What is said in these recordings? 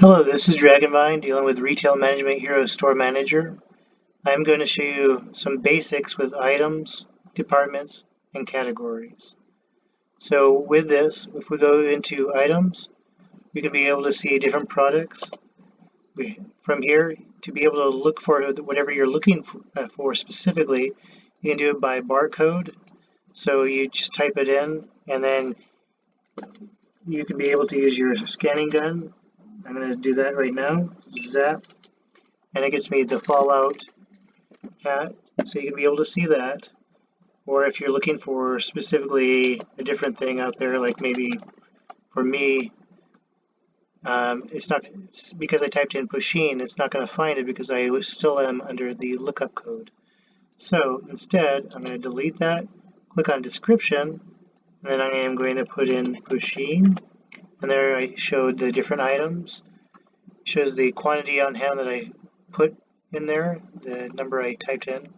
Hello, this is Dragonvine dealing with Retail Management Hero Store Manager. I'm going to show you some basics with items, departments, and categories. So with this, if we go into items, we can be able to see different products. From here, to be able to look for whatever you're looking for specifically, you can do it by barcode. So you just type it in, and then you can be able to use your scanning gun. I'm going to do that right now. Zap. And it gets me the Fallout hat, so you can be able to see that. Or if you're looking for specifically a different thing out there, like maybe for me, it's not, because I typed in Pusheen, it's not going to find it because I still am under the lookup code. So instead, I'm going to delete that, click on description, and then I am going to put in Pusheen. And there I showed the different items. It shows the quantity on hand that I put in there, the number I typed in,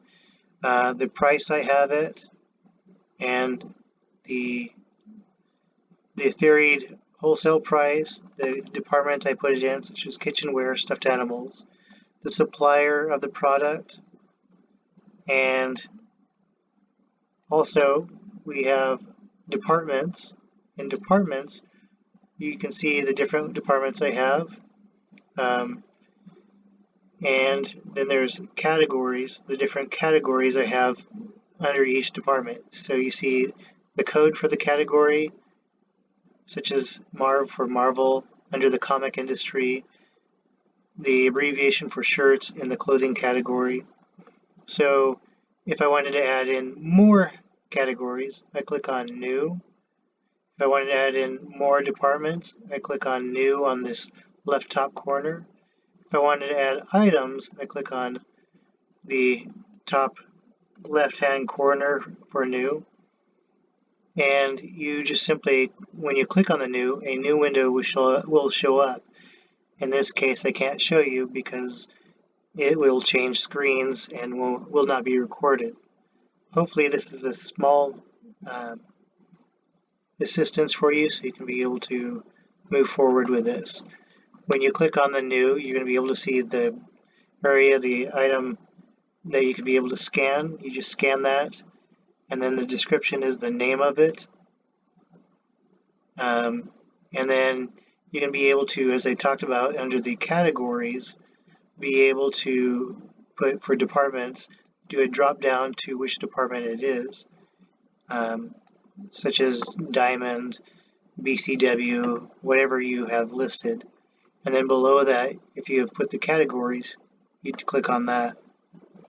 the price I have it, and the theoried wholesale price, the department I put it in, such as kitchenware, stuffed animals, the supplier of the product, and also we have departments. In departments, you can see the different departments I have. And then there's categories, the different categories I have under each department. So you see the code for the category, such as Marv for Marvel under the comic industry, the abbreviation for shirts in the clothing category. So if I wanted to add in more categories, I click on New. If I wanted to add in more departments, I click on New on this left top corner. If I wanted to add items, I click on the top left-hand corner for New. And you just simply, when you click on the New, a new window will show up. In this case, I can't show you because it will change screens and will not be recorded. Hopefully this is a small assistance for you so you can be able to move forward with this. When you click on the New, you're going to be able to see the area, the item that you can be able to scan. You just scan that, and then the description is the name of it. And then you can be able to, as I talked about under the categories, be able to put for departments, do a drop down to which department it is, such as Diamond, BCW, whatever you have listed. And then below that, if you have put the categories, you click on that.